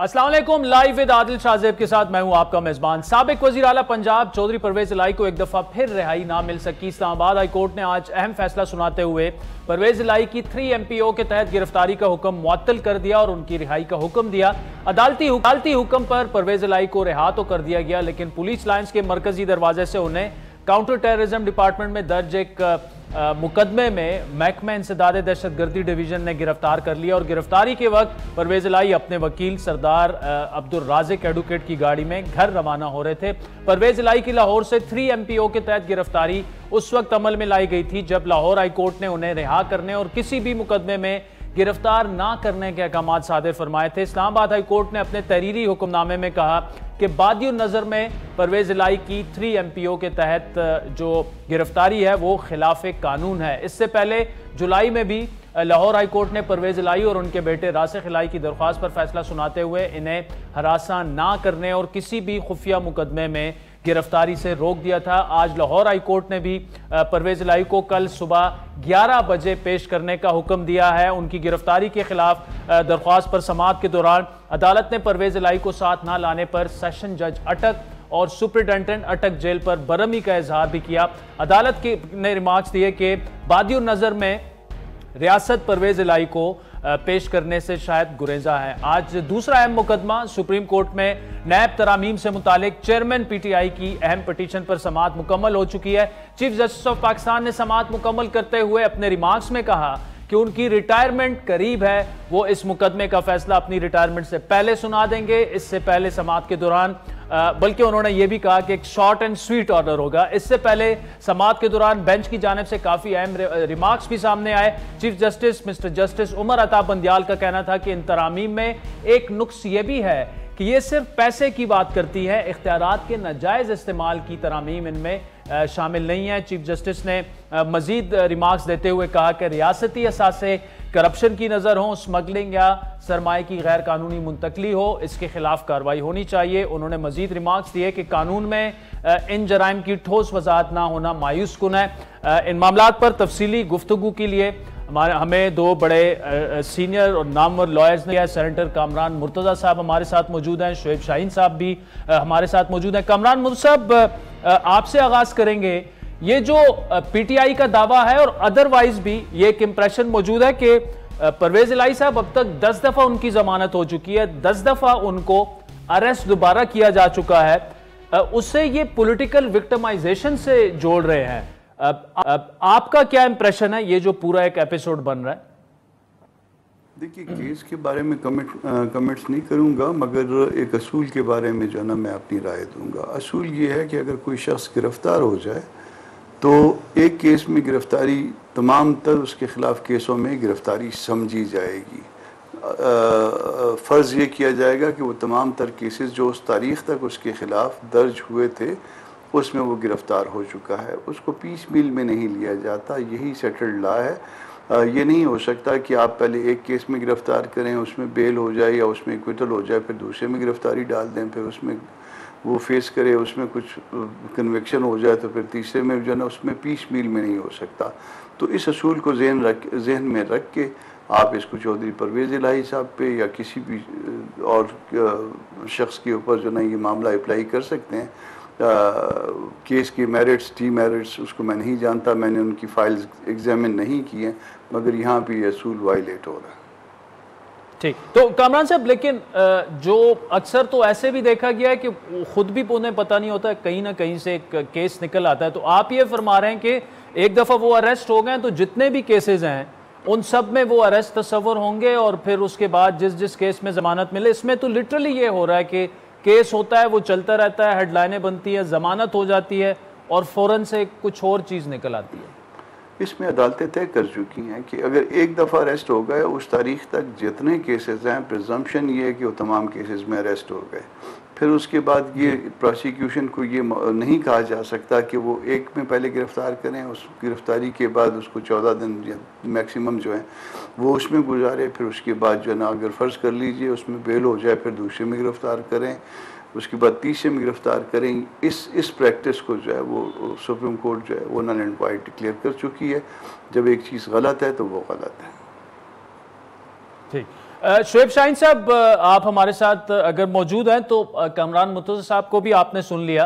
अस्सलाम वालेकुम। Live with Adil Shahzeb के साथ मैं हूं आपका मेजबान। साबिक वजीर आला पंजाब चौधरी परवेज इलाही को एक दफा फिर रिहाई ना मिल सकी। इस्लामाबाद हाई कोर्ट ने आज अहम फैसला सुनाते हुए परवेज इलाही की 3 MPO के तहत गिरफ्तारी का हुक्म मुअत्तल कर दिया और उनकी रिहाई का हुक्म दिया। अदालती हुक्म पर परवेज इलाही को रिहा तो कर दिया गया, लेकिन पुलिस लाइन्स के मरकजी दरवाजे से उन्हें काउंटर टेररिज्म डिपार्टमेंट में दर्ज एक मुकदमे में महकमा इंसदाद दहशतगर्दी डिवीजन ने गिरफ्तार कर लिया और गिरफ्तारी के वक्त परवेज इलाही अपने वकील सरदार अब्दुल राज़िक एडवोकेट की गाड़ी में घर रवाना हो रहे थे। परवेज इलाही की लाहौर से 3 MPO के तहत गिरफ्तारी उस वक्त अमल में लाई गई थी जब लाहौर हाई कोर्ट ने उन्हें रिहा करने और किसी भी मुकदमे में गिरफ्तार ना करने के अहकाम सादर फरमाए थे। इस्लामाबाद हाई कोर्ट ने अपने तहरीरी हुक्मनामे में कहा कि बादियुन नज़र में परवेज इलाही की 3 MPO के तहत जो गिरफ्तारी है वो खिलाफ कानून है। इससे पहले जुलाई में भी लाहौर हाई कोर्ट ने परवेज इलाही और उनके बेटे रासिक इलाही की दरख्वास्त पर फैसला सुनाते हुए इन्हें हरासा ना करने और किसी भी खुफिया मुकदमे में गिरफ्तारी से रोक दिया था। आज लाहौर हाई कोर्ट ने भी परवेज इलाही को कल सुबह 11 बजे पेश करने का हुक्म दिया है। उनकी गिरफ्तारी के खिलाफ दरख्वास्त पर समाअत के दौरान अदालत ने परवेज इलाही को साथ ना लाने पर सेशन जज अटक और सुपरिटेंडेंट अटक जेल पर बरहमी का इजहार भी किया। अदालत ने रिमार्क्स दिए कि बादियुन नज़र में रियासत परवेज इलाही को पेश करने से शायद गुरेजा है। आज दूसरा अहम मुकदमा सुप्रीम कोर्ट में नैब तरामीम से मुतालिक चेयरमैन PTI की अहम पिटीशन पर समाअत मुकम्मल हो चुकी है। चीफ जस्टिस ऑफ पाकिस्तान ने समाअत मुकम्मल करते हुए अपने रिमार्क्स में कहा कि उनकी रिटायरमेंट करीब है, वो इस मुकदमे का फैसला अपनी रिटायरमेंट से पहले सुना देंगे। इससे पहले समाअत के दौरान बल्कि उन्होंने ये भी कहा कि एक शॉर्ट एंड स्वीट ऑर्डर होगा। इससे पहले समाअत के दौरान बेंच की जानिब से काफी अहम रिमार्क्स भी सामने आए। Chief justice mister justice Umar Ata Bandial का कहना था कि इन तरामीम में एक नुक्स ये भी है कि ये सिर्फ पैसे की बात करती है, इख्तियारात के नाजायज इस्तेमाल की तरामीम इनमें शामिल नहीं है। चीफ जस्टिस ने मजीद रिमार्क्स देते हुए कहा कि रियासती असासे करप्शन की नज़र हो, स्मगलिंग या सरमाए की गैर कानूनी मुंतकली हो, इसके खिलाफ कार्रवाई होनी चाहिए। उन्होंने मजीद रिमार्क्स दिए कि कानून में इन जराइम की ठोस वजाहत ना होना मायूस कुन है। इन मामलात पर तफसीली गुफ्तगू के लिए हमें 2 बड़े सीनियर और नामवर लॉयर्स ने, सेनेटर कामरान मुर्तज़ा साहब हमारे साथ मौजूद हैं, शुएब शाहीन साहब भी हमारे साथ मौजूद हैं। कामरान मुर्तज़ा साहब, आपसे आगाज़ करेंगे। ये जो PTI का दावा है और अदरवाइज भी ये एक इंप्रेशन मौजूद है कि परवेज इलाही साहब अब तक 10 दफ़ा उनकी जमानत हो चुकी है, 10 दफ़ा उनको अरेस्ट दोबारा किया जा चुका है, उससे ये पॉलिटिकल विक्टिमाइजेशन से जोड़ रहे हैं। आपका क्या इंप्रेशन है ये जो पूरा एक एपिसोड बन रहा है? देखिए, केस के बारे में कमेंट्स नहीं करूंगा, मगर एक असूल के बारे में जो ना मैं अपनी राय दूंगा। असूल ये है कि अगर कोई शख्स गिरफ्तार हो जाए तो एक केस में गिरफ्तारी तमाम तर उसके खिलाफ केसों में गिरफ्तारी समझी जाएगी। फ़र्ज़ ये किया जाएगा कि वो तमाम तर केसेस जो उस तारीख़ तक उसके खिलाफ दर्ज हुए थे उसमें वो गिरफ़्तार हो चुका है, उसको पीस मील में नहीं लिया जाता। यही सेटल्ड लॉ है। ये नहीं हो सकता कि आप पहले एक केस में गिरफ़्तार करें, उसमें बेल हो जाए या उसमें एक्विटल हो जाए, फिर दूसरे में गिरफ़्तारी डाल दें, फिर उसमें वो फेस करे, उसमें कुछ कन्विक्शन हो जाए, तो फिर तीसरे में जो है ना उसमें पीस मील में नहीं हो सकता। तो इस असूल को जहन में रख के आप इसको चौधरी परवेज इलाही साहब पे या किसी भी और शख्स के ऊपर जो ना ये मामला अप्लाई कर सकते हैं। केस की मेरिट्स, डीमेरिट्स उसको मैं नहीं जानता, मैंने उनकी फाइल्स एग्जामिन नहीं की हैं, मगर यहाँ पे ये असूल वायलेट हो रहा है। ठीक, तो कामरान साहब, लेकिन जो अक्सर तो ऐसे भी देखा गया है कि खुद भी उन्हें पता नहीं होता, कहीं ना कहीं से एक केस निकल आता है। तो आप ये फरमा रहे हैं कि एक दफ़ा वो अरेस्ट हो गए तो जितने भी केसेज हैं उन सब में वो अरेस्ट तस्वर होंगे और फिर उसके बाद जिस केस में जमानत मिले। इसमें तो लिटरली ये हो रहा है कि केस होता है, वो चलता रहता है, हेडलाइनें बनती है, जमानत हो जाती है और फौरन से कुछ और चीज़ निकल आती है। इसमें अदालतें तय कर चुकी हैं कि अगर एक दफ़ा अरेस्ट हो गए उस तारीख तक जितने केसेस हैं, प्रिजम्पशन ये है कि वो तमाम केसेस में अरेस्ट हो गए। फिर उसके बाद ये प्रोसिक्यूशन को ये नहीं कहा जा सकता कि वो एक में पहले गिरफ़्तार करें, उस गिरफ़्तारी के बाद उसको 14 दिन मैक्सिमम जो है वो उसमें गुजारे, फिर उसके बाद जो है ना अगर फ़र्ज़ कर लीजिए उसमें बेल हो जाए, फिर दूसरे में गिरफ़्तार करें, उसके बाद तीसरे में गिरफ़्तार करें। इस प्रैक्टिस को जो है वो सुप्रीम कोर्ट जो है वो नल एंड वाइड डिक्लेयर कर चुकी है। जब एक चीज़ गलत है तो वो गलत है। ठीक, शुएब शाहीन साहब, आप हमारे साथ अगर मौजूद हैं तो कामरान मुर्तज़ा साहब को भी आपने सुन लिया।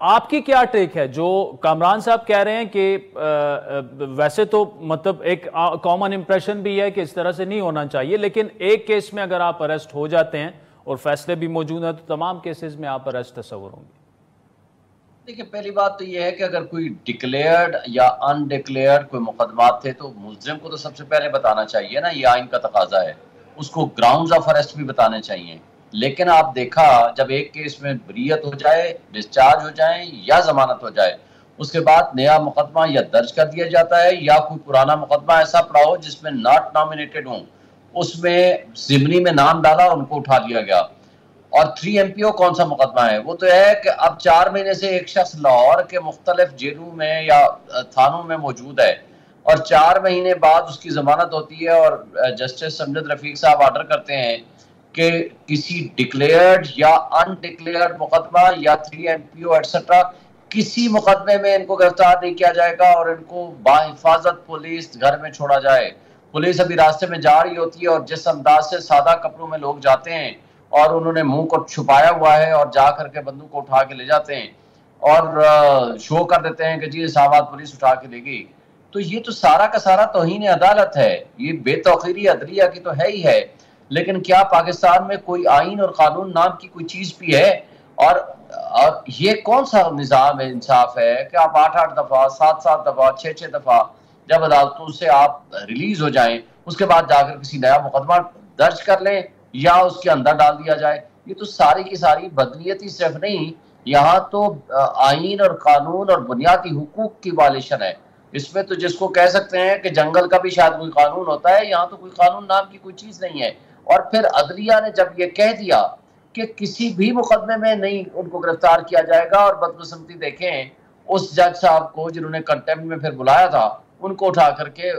आपकी क्या टेक है? जो कामरान साहब कह रहे हैं कि वैसे तो मतलब एक कॉमन इंप्रेशन भी है कि इस तरह से नहीं होना चाहिए, लेकिन एक केस में अगर आप अरेस्ट हो जाते हैं और फैसले भी मौजूद हैं तो तमाम केसेस में आप अरेस्ट तस्वर होंगे। देखिए, पहली बात तो यह है कि अगर कोई डिक्लेयर्ड या अनडिक्लेयर्ड कोई मुकदमात थे तो मुलजिम को तो सबसे पहले बताना चाहिए ना, ये आइन का तकाजा है। उसको ग्राउंड्स ऑफ अरेस्ट भी बताने चाहिए। लेकिन आप देखा, जब एक केस में बरीयत हो जाए, डिस्चार्ज हो जाए या जमानत हो जाए, उसके बाद नया मुकदमा या दर्ज कर दिया जाता है या कोई पुराना मुकदमा ऐसा पड़ा हो जिसमें नॉट नॉमिनेटेड हो, उसमें जिमनी में नाम डाला, उनको उठा लिया गया। और 3 MPO कौन सा मुकदमा है? वो तो है कि अब 4 महीने से एक शख्स लाहौर के मुख्तलिफ जेलों में या थानों में मौजूद है और 4 महीने बाद उसकी जमानत होती है और जस्टिस अमजद रफीक साहब ऑर्डर करते हैं कि किसी डिक्लेयर्ड या अनडिक्लेयर्ड मुकदमा या 3 MPO एटसेट्रा किसी मुकदमे में इनको गिरफ्तार नहीं किया जाएगा और इनको बाहिफाजत पुलिस घर में छोड़ा जाए। पुलिस अभी रास्ते में जा रही होती है और जिस अंदाज से सादा कपड़ों में लोग जाते हैं और उन्होंने मुंह को छुपाया हुआ है और जा करके बंदूक को उठा के ले जाते हैं और शो कर देते हैं कि जी इस्लामाबाद पुलिस उठा के ले गई, तो ये तो सारा का सारा तौहीन अदालत है। ये बेतौकीरी अदलिया की तो है ही है। लेकिन क्या पाकिस्तान में कोई आइन और कानून नाम की कोई चीज भी है? और ये कौन सा निज़ाम है, इंसाफ है कि आप 8-8 दफा, 7-7 दफा, 6-6 दफा जब अदालतों से आप रिलीज हो जाएं, उसके बाद जाकर किसी नया मुकदमा दर्ज कर लें या उसके अंदर डाल दिया जाए। ये तो सारी की सारी बदनीयत ही सिर्फ नहीं, यहाँ तो आइन और कानून और बुनियादी हुकूक की वालिशन है। इसमें तो जिसको कह सकते हैं कि जंगल का भी शायद कोई कानून होता है, यहाँ तो कोई कानून नाम की कोई चीज नहीं है। और फिर अदलिया ने जब ये कह दिया कि किसी भी मुकदमे में नहीं उनको गिरफ्तार किया जाएगा, और बदकिस्मती देखें उस जज साहब को जिन्होंने कंटेम्प्ट में फिर बुलाया था, उनको उठा करके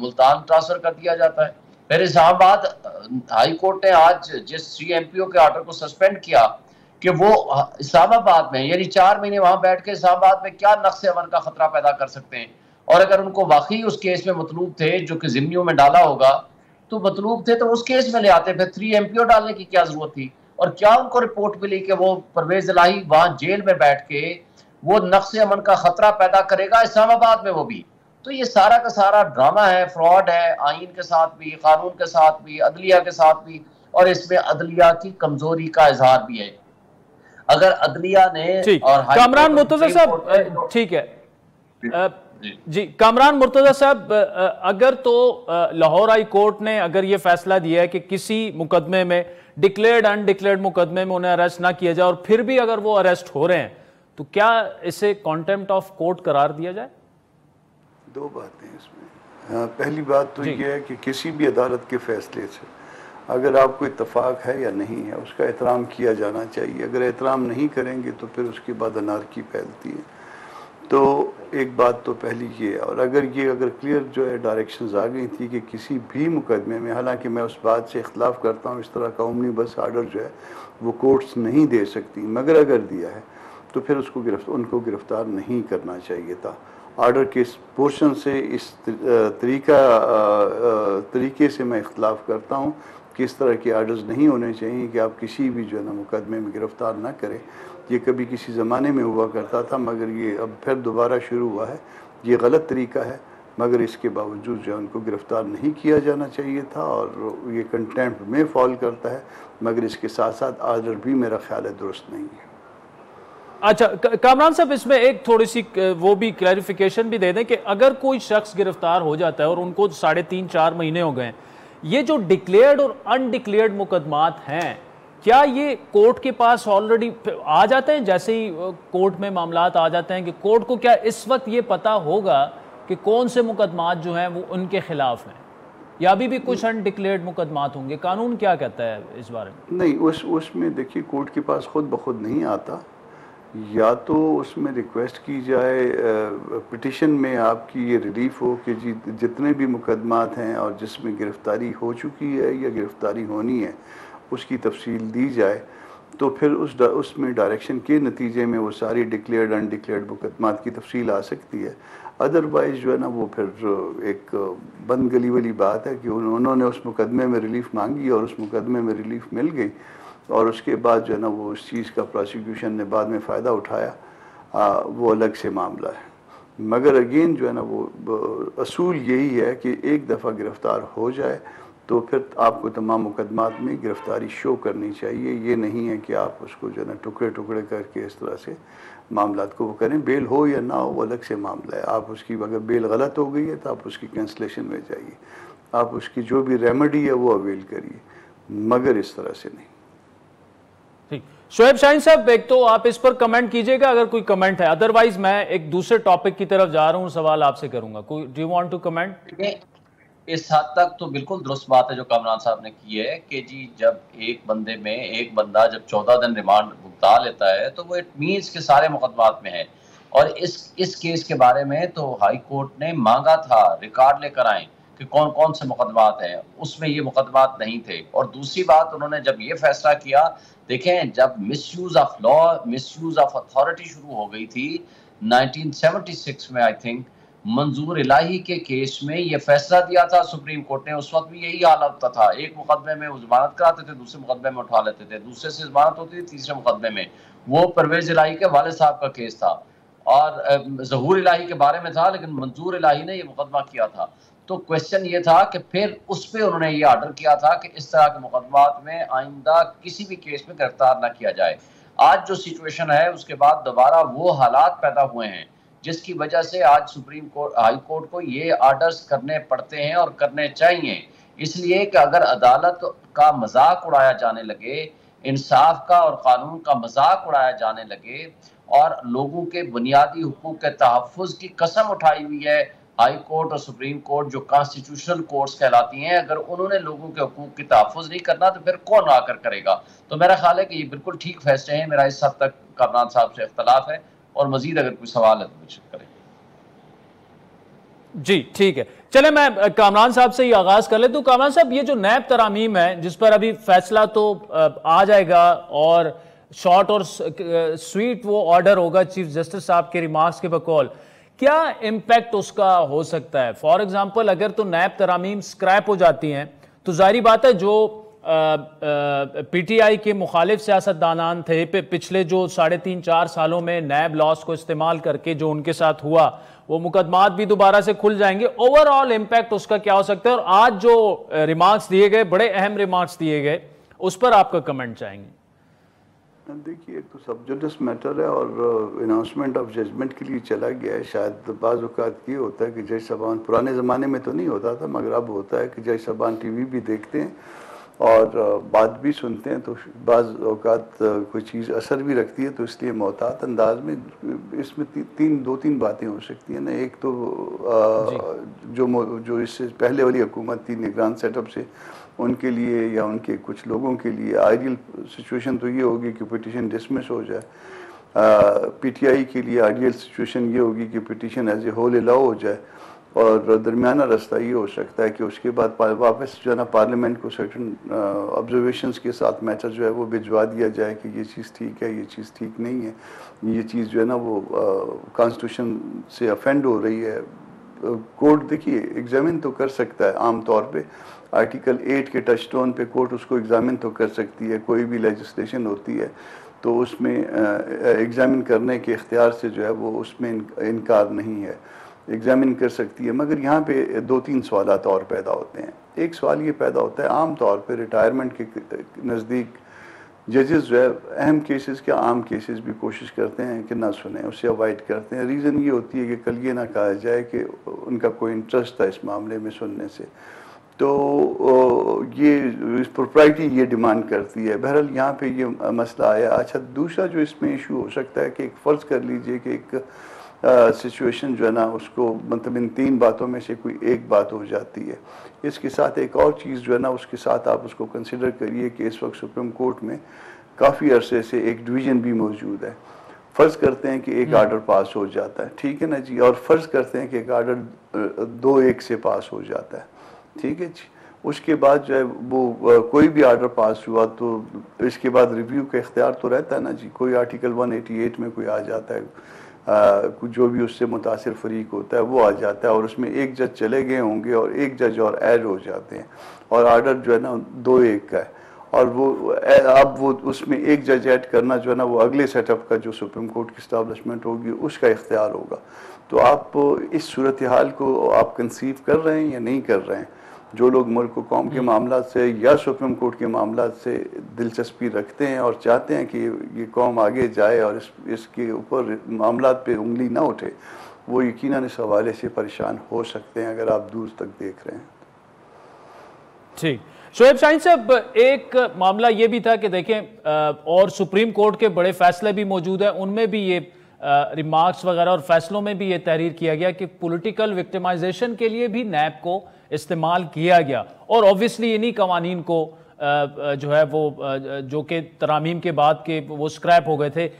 मुल्तान ट्रांसफर कर दिया जाता है। फिर इस्लामाबाद हाई कोर्ट ने आज जिस 3 MPO के ऑर्डर को सस्पेंड किया कि वो इस्लामाबाद में, यानी 4 महीने वहां बैठ के इस्लामाबाद में क्या नक्शे अमल का खतरा पैदा कर सकते हैं। और अगर उनको वाकई उस केस में मतलूब थे जो कि जिम्मियों में डाला होगा, तो मतलूब थे तो उस केस में ले आते। फिर 3 MPO डालने की क्या जरूरत थी? और क्या उनको रिपोर्ट मिली कि वो परवेज इलाही वहां जेल में बैठ के वो नक्शे अमन का खतरा पैदा करेगा इस्लामाबाद में वो भी? तो ये सारा का सारा ड्रामा है, फ्रॉड है, आइन के साथ भी, कानून के साथ भी, अदलिया के साथ भी, और इसमें अदलिया की कमजोरी का इजहार भी है। अगर अदलिया ने और कामरान मुर्तजा साहब, ठीक है जी, कामरान मुर्तजा साहब, अगर तो लाहौर हाई कोर्ट ने अगर ये फैसला दिया है कि किसी मुकदमे में, डिक्लेयर्ड अनडिक्लेयर्ड मुकदमे में उन्हें अरेस्ट ना किया जाए और फिर भी अगर वो अरेस्ट हो रहे हैं, तो क्या इसे कॉन्टेम्प्ट ऑफ कोर्ट करार दिया जाए? दो बातें इसमें। पहली बात तो ये है कि किसी भी अदालत के फैसले से अगर आपको इत्तफाक है या नहीं है, उसका एहतराम किया जाना चाहिए। अगर एहतराम नहीं करेंगे तो फिर उसके बाद अनारकी फैलती है। तो एक बात तो पहली ये है। और अगर क्लियर जो है डायरेक्शंस आ गई थी कि किसी भी मुकदमे में, हालांकि मैं उस बात से इख्तलाफ करता हूँ, इस तरह का ओमनीबस आर्डर जो है वो कोर्ट्स नहीं दे सकती, मगर अगर दिया है तो फिर उनको गिरफ्तार नहीं करना चाहिए था। आर्डर के इस पोर्शन से, इस तरीके से मैं इख्तलाफ करता हूँ कि इस तरह के आर्डर्स नहीं होने चाहिए कि आप किसी भी जो है ना मुकदमे में गिरफ्तार ना करें। ये कभी किसी ज़माने में हुआ करता था, मगर ये अब फिर दोबारा शुरू हुआ है। ये गलत तरीका है, मगर इसके बावजूद जो है उनको गिरफ़्तार नहीं किया जाना चाहिए था और ये कंटेम्प्ट में फॉल करता है। मगर इसके साथ साथ आर्डर भी मेरा ख्याल है दुरुस्त नहीं है। अच्छा कामरान साहब, इसमें एक थोड़ी सी वो भी क्लैरिफिकेशन भी दे दें कि अगर कोई शख्स गिरफ्तार हो जाता है और उनको 3.5-4 महीने हो गए, ये जो डिक्लेयर्ड और अनडिक्लेयर्ड मुकदमात हैं, क्या ये कोर्ट के पास ऑलरेडी आ जाते हैं? जैसे ही कोर्ट में मामलात आ जाते हैं कि कोर्ट को क्या इस वक्त ये पता होगा कि कौन से मुकदमात जो हैं वो उनके खिलाफ हैं, या अभी भी कुछ अनडिक्लेयर्ड मुकदमात होंगे? कानून क्या कहता है इस बारे में? नहीं, उसमें देखिए कोर्ट के पास खुद ब खुद नहीं आता। या तो उसमें रिक्वेस्ट की जाए, पिटिशन में आपकी ये रिलीफ हो कि जी जितने भी मुकदमात हैं और जिसमें गिरफ़्तारी हो चुकी है या गिरफ़्तारी होनी है उसकी तफसील दी जाए, तो फिर उसमें डायरेक्शन के नतीजे में वो सारी डिक्लेयर्ड अनडिक्लेयर्ड मुकदमात की तफसील आ सकती है। अदरवाइज़ जो है ना वो फिर एक बंद गली वाली बात है कि उन्होंने उस मुकदमे में रिलीफ मांगी और उस मुकदमे में रिलीफ मिल गई, और उसके बाद जो है ना वो उस चीज़ का प्रोसिक्यूशन ने बाद में फ़ायदा उठाया, वो अलग से मामला है। मगर अगेन जो है ना वो असूल यही है कि एक दफ़ा गिरफ़्तार हो जाए तो फिर आपको तमाम मुकदमात में गिरफ़्तारी शो करनी चाहिए। ये नहीं है कि आप उसको जो है ना टुकड़े टुकड़े करके इस तरह से मामलात को वो करें। बेल हो या ना हो वो अलग से मामला है। आप उसकी अगर बेल गलत हो गई है तो आप उसकी कैंसलेशन में जाइए, आप उसकी जो भी रेमेडी है वो अवेल करिए, मगर इस तरह से नहीं। ठीक, शोएब शाहीन साहब, एक तो आप इस पर कमेंट कीजिएगा अगर कोई कमेंट है, अदरवाइज मैं एक दूसरे टॉपिक की तरफ जा रहा हूं, सवाल आपसे करूंगा। कोई do you want to comment? इस हद तक तो बिल्कुल दुरुस्त बात है जो कामरान साहब ने की है कि जी जब एक बंदा जब 14 दिन रिमांड भुगता लेता है तो वो इट मीन्स के सारे मुकदमात में है। और इस केस के बारे में तो हाई कोर्ट ने मांगा था रिकॉर्ड लेकर आए कि कौन कौन से मुकदमात हैं, उसमें ये मुकदमात नहीं थे। और दूसरी बात, उन्होंने जब ये फैसला किया, देखें जब misuse of law, misuse of authority शुरू हो गई थी 1976 में, आई थिंक मंजूर इलाही के केस में ये फैसला दिया था सुप्रीम कोर्ट ने। उस वक्त भी यही हाल होता था, एक मुकदमे में जमानत कराते थे, दूसरे मुकदमे में उठा लेते थे, दूसरे से जमानत होती थी, तीसरे मुकदमे में। वो परवेज इलाही के वाले साहब का केस था और ज़हूर इलाही के बारे में था, लेकिन मंजूर इलाही ने ये मुकदमा किया था। तो क्वेश्चन ये था कि फिर उस पर उन्होंने ये ऑर्डर किया था कि इस तरह के मुकदमात में आइंदा किसी भी केस में गिरफ्तार न किया जाए। आज जो सिचुएशन है उसके बाद दोबारा वो हालात पैदा हुए हैं जिसकी वजह से आज सुप्रीम कोर्ट, हाई कोर्ट को ये ऑर्डर्स करने पड़ते हैं और करने चाहिए, इसलिए कि अगर अदालत का मजाक उड़ाया जाने लगे, इंसाफ का और कानून का मजाक उड़ाया जाने लगे और लोगों के बुनियादी हुकूक के तहफ़्फ़ुज़ की कसम उठाई हुई है हाई कोर्ट और सुप्रीम कोर्ट जो कॉन्स्टिट्यूशनल कोर्ट्स कहलाती हैं, अगर उन्होंने लोगों के हुकूक की तहफ़्फ़ुज़ नहीं करना तो फिर कौन आकर करेगा। तो मेरा ख्याल है कि ये बिल्कुल ठीक फैसले हैं। मेरा इस हद तक कामरान साहब से इख्तलाफ है और मजीद अगर कोई सवाल है तो मुझसे करें। जी ठीक है, चले मैं कामरान साहब से ही आगाज कर ले। तो कामरान साहब, ये जो नैब तरामीम है जिस पर अभी फैसला तो आ जाएगा और शॉर्ट और स्वीट वो ऑर्डर होगा चीफ जस्टिस साहब के रिमार्क्स के बकौल, क्या इम्पैक्ट उसका हो सकता है? फॉर एग्जाम्पल अगर तो नैब तरामीम स्क्रैप हो जाती हैं तो जाहिर बात है जो पीटीआई के मुखालिफ सियासतदानान थे पिछले जो 3.5-4 सालों में नैब लॉस को इस्तेमाल करके जो उनके साथ हुआ, वो मुकदमात भी दोबारा से खुल जाएंगे। ओवरऑल इम्पैक्ट उसका क्या हो सकता है? और आज जो रिमार्क्स दिए गए, बड़े अहम रिमार्क्स दिए गए, उस पर आपका कमेंट चाहेंगे? देखिए, एक तो सब जुडिस मैटर है और अनाउंसमेंट ऑफ जजमेंट के लिए चला गया है। शायद बाज़ औक़ात ये होता है कि जज साहबान, पुराने ज़माने में तो नहीं होता था मगर अब होता है कि जज साहबान टीवी भी देखते हैं और बात भी सुनते हैं, तो बाज़ औक़ात कोई चीज़ असर भी रखती है, तो इसलिए मोहतात अंदाज में इसमें दो तीन बातें हो सकती हैं ना। एक तो जो इससे पहले वाली हुकूमत थी निगरान सेटअप से, उनके लिए या उनके कुछ लोगों के लिए आइडियल सिचुएशन तो ये होगी कि पिटीशन डिसमिस हो जाए। पीटीआई के लिए आइडियल सिचुएशन ये होगी कि petition as a whole allow हो जाए, और दरमियाना रास्ता ये हो सकता है कि उसके बाद वापस जो है ना पार्लियामेंट को सर्टन ऑब्जर्वेशंस के साथ मैटर जो है वो भिजवा दिया जाए कि ये चीज़ ठीक है, ये चीज़ ठीक नहीं है, ये चीज़ जो है ना वो कॉन्स्टिट्यूशन से अफेंड हो रही है। कोर्ट देखिए एग्जामिन तो कर सकता है, आम तौर पे आर्टिकल 8 के टचस्टोन पे कोर्ट उसको एग्जामिन तो कर सकती है। कोई भी लेजिस्लेशन होती है तो उसमें एग्जामिन करने के इख्तियार से जो है वो उसमें इनकार नहीं है, एग्जामिन कर सकती है। मगर यहाँ पे 2-3 सवालात और पैदा होते हैं। एक सवाल ये पैदा होता है, आम तौर पे रिटायरमेंट के नज़दीक जजेस जो है अहम केसेस के आम केसेस भी कोशिश करते हैं कि ना सुने, उसे अवॉइड करते हैं। रीज़न ये होती है कि कल ये ना कहा जाए कि उनका कोई इंटरेस्ट था इस मामले में सुनने से, तो ये प्रोप्राइटी ये डिमांड करती है। बहरहाल यहाँ पे ये मसला आया। अच्छा, दूसरा जो इसमें इशू हो सकता है कि एक फ़र्ज़ कर लीजिए कि एक सिचुएशन जो है ना उसको मतलब इन 3 बातों में से कोई एक बात हो जाती है। इसके साथ एक और चीज़ जो है ना उसके साथ आप उसको कंसिडर करिए कि इस वक्त सुप्रीम कोर्ट में काफ़ी अरसे से एक डिवीज़न भी मौजूद है। फ़र्ज़ करते हैं कि एक आर्डर पास हो जाता है, ठीक है ना जी, और फ़र्ज़ करते हैं कि एक आर्डर 2-1 से पास हो जाता है, ठीक है जी। उसके बाद जो है वो कोई भी आर्डर पास हुआ तो इसके बाद रिव्यू का इख्तियार तो रहता है ना जी। कोई आर्टिकल 188 में कोई आ जाता है, जो भी उससे मुतासिर फरीक होता है वो आ जाता है और उसमें एक जज चले गए होंगे और एक जज और ऐड हो जाते हैं और आर्डर जो है ना 2-1 का है और वो अब वो उसमें एक जज ऐड करना जो है ना वो अगले सेटअप का जो सुप्रीम कोर्ट की इस्टाब्लिशमेंट होगी उसका इख्तियार होगा। तो आप इस सूरत हाल को आप कंसीव कर रहे हैं या नहीं कर रहे हैं? जो लोग मुल्क कौम के मामला से या सुप्रीम कोर्ट के मामला से दिलचस्पी रखते हैं और चाहते हैं कि ये कौम आगे जाए और इसके ऊपर मामला पे उंगली ना उठे, वो यकीनन इस हवाले से परेशान हो सकते हैं अगर आप दूर तक देख रहे हैं। ठीक, शोएब शाहीन साहब, एक मामला ये भी था कि देखें और सुप्रीम कोर्ट के बड़े फैसले भी मौजूद हैं, उनमें भी ये रिमार्क्स वगैरह और फैसलों में भी ये तहरीर किया गया कि पॉलिटिकल विक्टिमाइजेशन के लिए भी नैब को इस्तेमाल किया गया और ऑब्वियसली इन्हीं कवानीन को जो है वो जो कि तरामीम के बाद के वो स्क्रैप हो गए थे।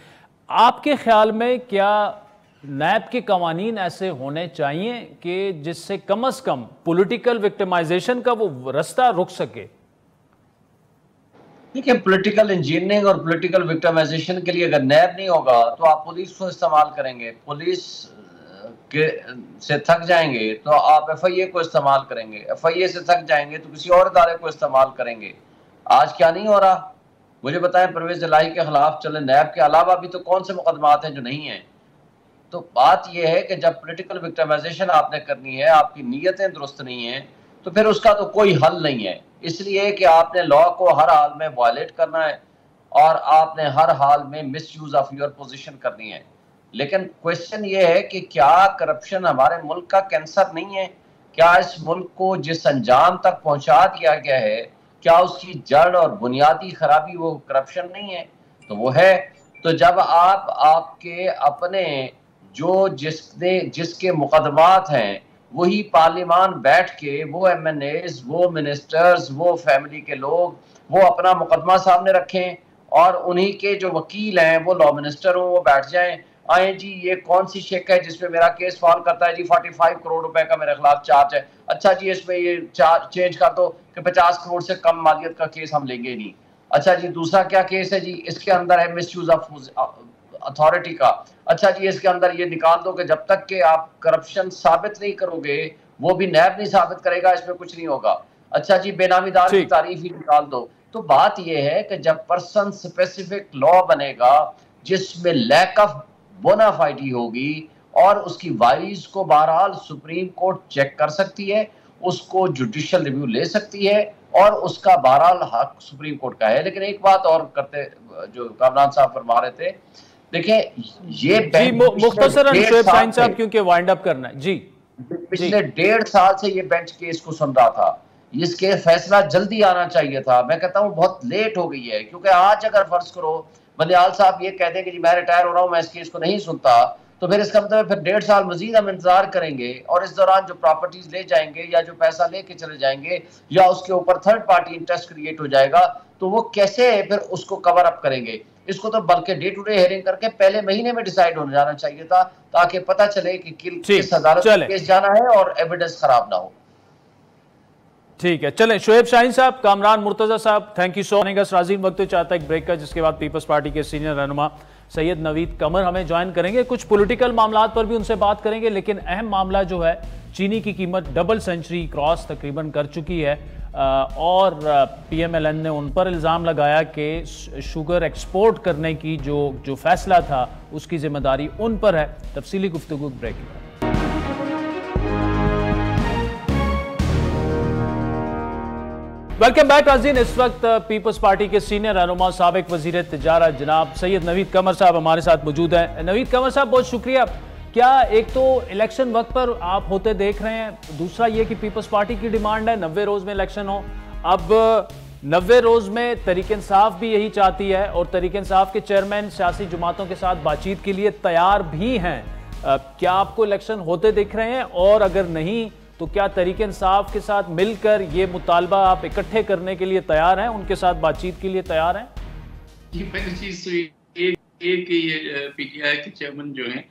आपके ख्याल में क्या नैब के कवानीन ऐसे होने चाहिए कि जिससे कम से कम पॉलिटिकल विक्टिमाइजेशन का वो रास्ता रुक सके? देखिए, पॉलिटिकल इंजीनियरिंग और पॉलिटिकल विक्टिमाइजेशन के लिए अगर नैब नहीं होगा तो आप पुलिस को इस्तेमाल करेंगे, पुलिस के से थक जाएंगे तो आप FIA को इस्तेमाल करेंगे, FIA से थक जाएंगे तो किसी और इदारे को इस्तेमाल करेंगे। आज क्या नहीं हो रहा? मुझे बताएं, परवेज इलाही के खिलाफ चले नैब के अलावा भी तो कौन से मुकदमात हैं जो नहीं हैं? तो बात यह है कि जब पॉलिटिकल विक्टिमाइजेशन आपने करनी है, आपकी नीयतें दुरुस्त नहीं है, तो फिर उसका तो कोई हल नहीं है। इसलिए कि आपने लॉ को हर हाल में वायलेट करना है और आपने हर हाल में मिसयूज ऑफ योर पोजीशन करनी है। लेकिन क्वेश्चन ये है कि क्या करप्शन हमारे मुल्क का कैंसर नहीं है? क्या इस मुल्क को जिस अंजाम तक पहुंचा दिया गया है, क्या उसकी जड़ और बुनियादी खराबी वो करप्शन नहीं है? तो वो है। तो जब आपके अपने जो जिसके मुकदमात हैं वही पार्लियामान बैठ के वो MNAs, वो मिनिस्टर्स, वो फैमिली के लोग वो अपना मुकदमा सामने रखें और उन्हीं के जो वकील हैं वो लॉ मिनिस्टर हों, वो बैठ जाएं, आए जी ये कौन सी शेक है जिसमें मेरा केस फॉल करता है जी, 45 करोड़ रुपए का मेरे खिलाफ चार्ज है, अच्छा जी इसमें ये चेंज कर दो कि 50 करोड़ से कम मालियत का केस हम लेंगे नहीं। अच्छा जी दूसरा क्या केस है जी, इसके अंदर है मिसयूज ऑफ अथॉरिटी का। अच्छा जी इसके अंदर ये निकाल दो कि जब तक कि आप करप्शन साबित नहीं करोगे, वो भी नैब नहीं साबित करेगा, इसमें कुछ नहीं होगा। अच्छा जी बेनामीदार की तारीफ ही निकाल दो। तो बात यह है कि जब पर्सन स्पेसिफिक लॉ बनेगा जिसमें लैक ऑफ बोनाफाइडी होगी और उसकी वाइज को बहरहाल सुप्रीम कोर्ट चेक कर सकती है, उसको जुडिशियल रिव्यू ले सकती है और उसका बहरहाल हक सुप्रीम कोर्ट का है। लेकिन एक बात और करते जो कामरान साहब फरमा रहे थे, देखिए ये मुख्तसरन शोएब शाहीन साहब क्योंकि वाइंड अप करना है जी, पिछले 1.5 साल से ये बेंच केस को सुन रहा था, इसके फैसला जल्दी आना चाहिए था। मैं कहता हूँ बहुत लेट हो गई है, क्योंकि आज अगर फर्ज करो बंदियाल साहब ये कह दें कि जी मैं रिटायर हो रहा हूँ, मैं इस केस को नहीं सुनता, तो फिर इसका मतलब फिर 1.5 साल मजीद हम इंतजार करेंगे और इस दौरान जो प्रॉपर्टीज ले जाएंगे या जो पैसा लेके चले जाएंगे या उसके ऊपर थर्ड पार्टी इंटरेस्ट क्रिएट हो जाएगा, तो वो कैसे फिर उसको कवर अप करेंगे? इसको तो बल्कि डे टू डे हेयरिंग करके पहले महीने में डिसाइड होने जाना चाहिए था, ताकि पता चले कि किस अदालत में केस जाना है और एविडेंस खराब ना हो। ठीक है, चलें शोएब शाहीन साहब, कामरान मुर्तजा साहब, थैंक यू सो मच। राजीन वक्त चाहता है एक ब्रेक का, जिसके बाद पीपल्स पार्टी के सीनियर रहनुमा सैयद नवीद कमर हमें ज्वाइन करेंगे। कुछ पॉलिटिकल मामला पर भी उनसे बात करेंगे, लेकिन अहम मामला जो है चीनी की कीमत डबल सेंचुरी क्रॉस तकरीबन कर चुकी है और PMLN ने उन पर इल्ज़ाम लगाया कि शुगर एक्सपोर्ट करने की जो फैसला था उसकी जिम्मेदारी उन पर है। तफसीली गुफ्तगू ब्रेक के बाद। वेलकम बैक नाज़रीन, इस वक्त पीपल्स पार्टी के सीनियर रहनुमा साबिक वजीर तिजारत जनाब सैयद नवीद कमर साहब हमारे साथ मौजूद हैं। नवीद कमर साहब बहुत शुक्रिया। क्या एक तो इलेक्शन वक्त पर आप होते देख रहे हैं, दूसरा ये कि पीपल्स पार्टी की डिमांड है 90 रोज में इलेक्शन हो। अब 90 रोज में तहरीक इंसाफ भी यही चाहती है और तहरीक इंसाफ के चेयरमैन सियासी जमातों के साथ बातचीत के लिए तैयार भी हैं। क्या आपको इलेक्शन होते दिख रहे हैं, और अगर नहीं तो क्या तहरीक इंसाफ के साथ मिलकर ये मुतालबा आप इकट्ठे करने के लिए तैयार हैं, उनके साथ बातचीत के लिए तैयार हैं? जी, पहली चीज तो एक ये PTI के चेयरमैन जो हैं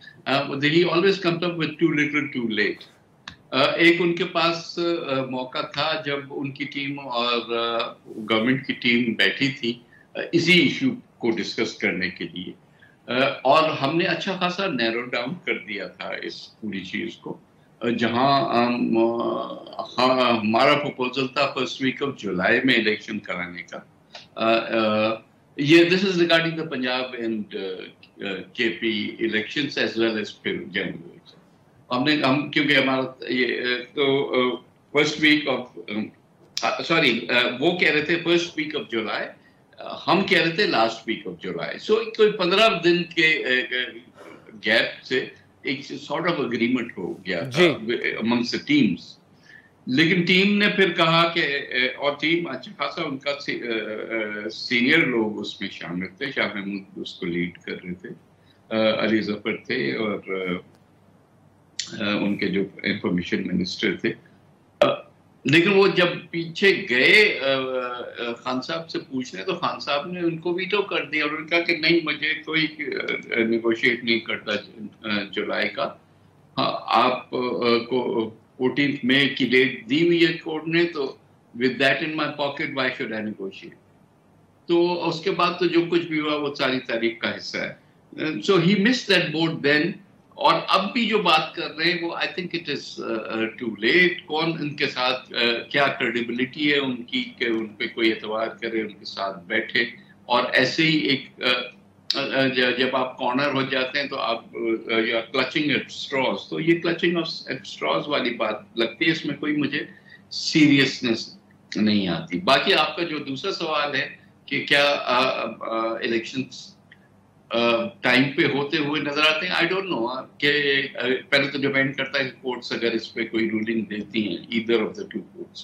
he always comes up with too little too late। एक उनके पास मौका था जब उनकी टीम और गवर्नमेंट की टीम बैठी थी इसी इशू को डिस्कस करने के लिए। और हमने अच्छा खासा नैरो डाउन कर दिया था इस पूरी चीज को, जहां हमारा प्रपोजल था फर्स्ट वीक ऑफ जुलाई में इलेक्शन कराने का। ये this is regarding the Punjab and KP elections as well as फिर जनरल इलेक्शन। हम क्योंकि हमारा ये तो फर्स्ट वीक ऑफ वो कह रहे थे फर्स्ट वीक ऑफ जुलाई, हम कह रहे थे लास्ट वीक ऑफ जुलाई। सो कोई 15 दिन के गैप से एक सॉर्ट ऑफ एग्रीमेंट हो गया अमंग्स द टीम्स। लेकिन टीम ने फिर कहा कि, और टीम अच्छा खासा उनका सीनियर लोग उसमें शामिल थे, शाह महमूद उसको लीड कर रहे थे, अली जफर थे और उनके जो इंफॉर्मेशन मिनिस्टर थे। लेकिन वो जब पीछे गए खान साहब से पूछने, तो खान साहब ने उनको वीटो कर दिया और उन्होंने कहा कि नहीं, मुझे कोई निगोशिएट नहीं करता जुलाई का। हाँ, आप को 14 मई की डेट दी हुई है कोर्ट ने, तो with that in my pocket why should I negotiate. तो उसके बाद तो जो कुछ भी हुआ वो सारी तारीख का हिस्सा है। So he missed that boat then. और अब भी जो बात कर रहे हैं वो I think it is too late. कौन उनके साथ क्या क्रेडिबिलिटी है उनकी कि उन पे कोई एतबार करे, उनके साथ बैठे। और ऐसे ही एक जब आप कॉर्नर हो जाते हैं तो आप you are clutching at straws. तो ये क्लचिंग एट स्ट्रॉज वाली बात लगती है, इसमें कोई मुझे सीरियसनेस नहीं आती। बाकी आपका जो दूसरा सवाल है कि क्या इलेक्शंस टाइम पे होते हुए नजर आते हैं, आई डोंट नो कि पहले तो डिपेंड करता है कोर्ट्स अगर इस पे कोई रूलिंग देती हैं, either of the two courts,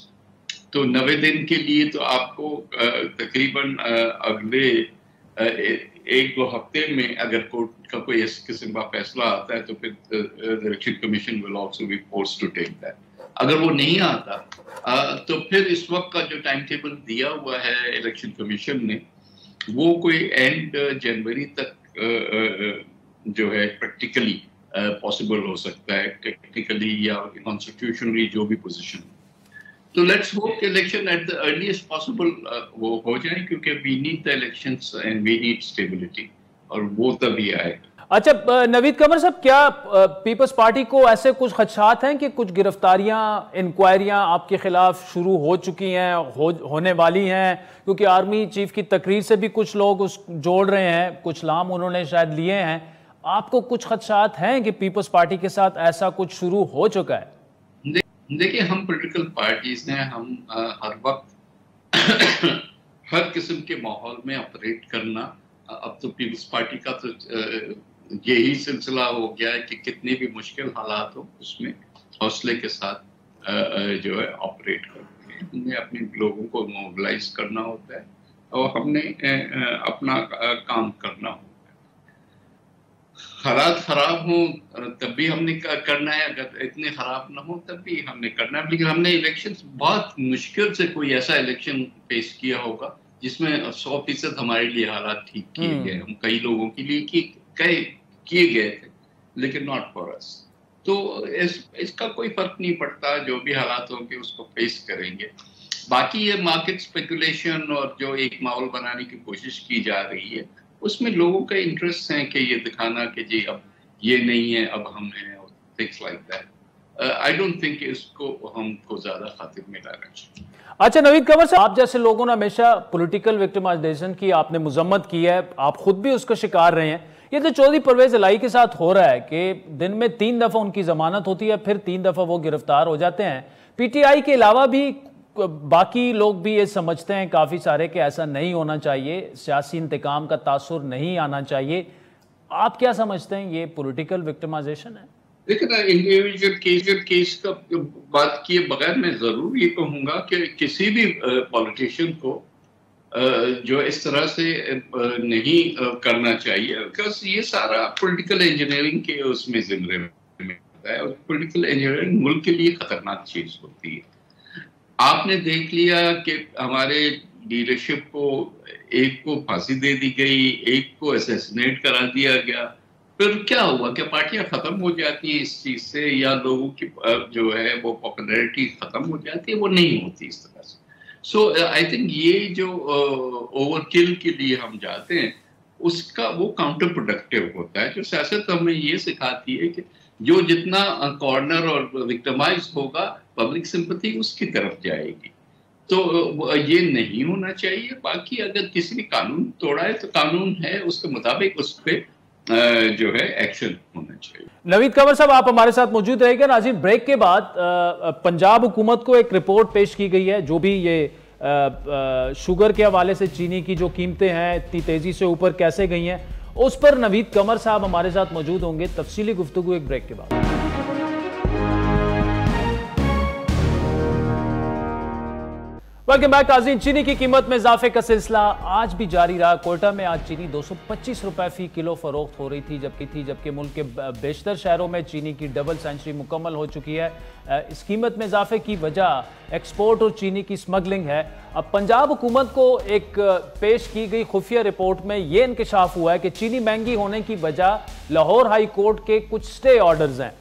तो 90 दिन के लिए तो आपको तकरीबन अगले 1-2 हफ्ते में अगर कोर्ट का कोई इस किस्म का फैसला आता है तो फिर election commission will also be forced to take that. अगर वो नहीं आता तो फिर इस वक्त का जो टाइम टेबल दिया हुआ है इलेक्शन कमीशन ने, वो कोई एंड जनवरी तक जो है प्रैक्टिकली पॉसिबल हो सकता है, टेक्निकली या कॉन्स्टिट्यूशनली जो भी पोजीशन। तो लेट्स होप कि election at the earliest possible वो हो जाए, क्योंकि we need the elections and we need stability, और वो तभी आएगा। अच्छा नवीद कमर साहब, क्या पीपल्स पार्टी को ऐसे कुछ खदशात हैं कि कुछ गिरफ्तारियां, इंक्वायरियां आपके खिलाफ शुरू हो चुकी हैं, होने वाली हैं? क्योंकि आर्मी चीफ की तकरीर से भी कुछ लोग उस जोड़ रहे हैं, कुछ नाम उन्होंने शायद लिए हैं। आपको कुछ खदशात हैं कि पीपल्स पार्टी के साथ ऐसा कुछ शुरू हो चुका है? देखिए, हम पॉलिटिकल पार्टीज हैं, हम हर वक्त हर किस्म के माहौल में ऑपरेट करना, अब तो पीपल्स पार्टी का तो यही सिलसिला हो गया है कि कितने भी मुश्किल हालात हो उसमें हौसले के साथ जो है ऑपरेट करते हैं। हमने अपने लोगों को मोबिलाइज करना होता है और हमने अपना काम करना होता है। हालात खराब हो तब भी हमने करना है, अगर इतने खराब ना हो तब भी हमने करना है। लेकिन हमने इलेक्शन बहुत मुश्किल से कोई ऐसा इलेक्शन पेश किया होगा जिसमें 100% हमारे लिए हालात ठीक किए गए। हम कई लोगों के लिए किए गए थे, लेकिन नॉट फॉर अस। तो इसका कोई फर्क नहीं पड़ता, जो भी हालात होंगे उसको फेस करेंगे। बाकी ये मार्केट स्पेकुलेशन और जो एक माहौल बनाने की कोशिश की जा रही है, उसमें लोगों का इंटरेस्ट है कि ये दिखाना कि जी अब ये नहीं है, अब हम हैं, things like that. I don't think इसको हमको ज्यादा खातिर में लाना चाहिए। अच्छा नवीद कमर साहब, आप जैसे लोगों ने हमेशा पॉलिटिकल विक्टिमाइजेशन की आपने मजम्मत की है, आप खुद भी उसका शिकार रहे हैं। ये तो चौधरी परवेज इलाही के साथ हो रहा है कि दिन में 3 दफा उनकी जमानत होती है, फिर 3 दफा वो गिरफ्तार हो जाते हैं। पीटीआई के अलावा भी बाकी लोग भी ये समझते हैं काफी सारे कि ऐसा नहीं होना चाहिए, सियासी इंतकाम का तासुर नहीं आना चाहिए। आप क्या समझते हैं, ये पॉलिटिकल विक्टिमाइजेशन है? देखिए ना, इंडिविजुअल केस का बात किए बगैर मैं जरूर ये कहूंगा कि किसी भी पॉलिटिशियन को जो इस तरह से नहीं करना चाहिए, बिकॉज ये सारा पॉलिटिकल इंजीनियरिंग के उसमें जिम्मे में होता है, और पॉलिटिकल इंजीनियरिंग मुल्क के लिए खतरनाक चीज होती है। आपने देख लिया कि हमारे लीडरशिप को एक को फांसी दे दी गई, एक को असैसिनेट करा दिया गया, फिर क्या हुआ कि पार्टियां खत्म हो जाती हैं इस चीज से, या लोगों की जो है वो पॉपुलैरिटी खत्म हो जाती है, वो नहीं होती इस तरह से। सो आई थिंक ये जो ओवरकिल के लिए हम जाते हैं, उसका वो काउंटर प्रोडक्टिव होता है। जो सियासत हमें ये सिखाती है कि जो जितना कॉर्नर और विक्टिमाइज होगा, पब्लिक सिंपैथी उसकी तरफ जाएगी। तो ये नहीं होना चाहिए। बाकी अगर किसी ने कानून तोड़ा है तो कानून है, उसके मुताबिक उस पर जो है एक्शन होना चाहिए। नवीद कंवर साहब, आप हमारे साथ मौजूद रहेंगे। नाज़रीन, ब्रेक के बाद पंजाब हुकूमत को एक रिपोर्ट पेश की गई है, जो भी ये शुगर के हवाले से चीनी की जो कीमतें हैं इतनी तेजी से ऊपर कैसे गई हैं, उस पर नवीद कंवर साहब हमारे साथ मौजूद होंगे। तफसीली गुफ्तगू एक ब्रेक के बाद। वेलकम बैक नाज़रीन। चीनी की कीमत में इजाफे का सिलसिला आज भी जारी रहा। कोयटा में आज चीनी 225 रुपए फी किलो फरोख्त हो रही थी, जबकि मुल्क के बेशतर शहरों में चीनी की डबल सेंचुरी मुकम्मल हो चुकी है। इस कीमत में इजाफे की वजह एक्सपोर्ट और चीनी की स्मगलिंग है। अब पंजाब हुकूमत को एक पेश की गई खुफिया रिपोर्ट में यह इंकशाफ हुआ है कि चीनी महंगी होने की वजह लाहौर हाई कोर्ट के कुछ स्टे ऑर्डर्स हैं।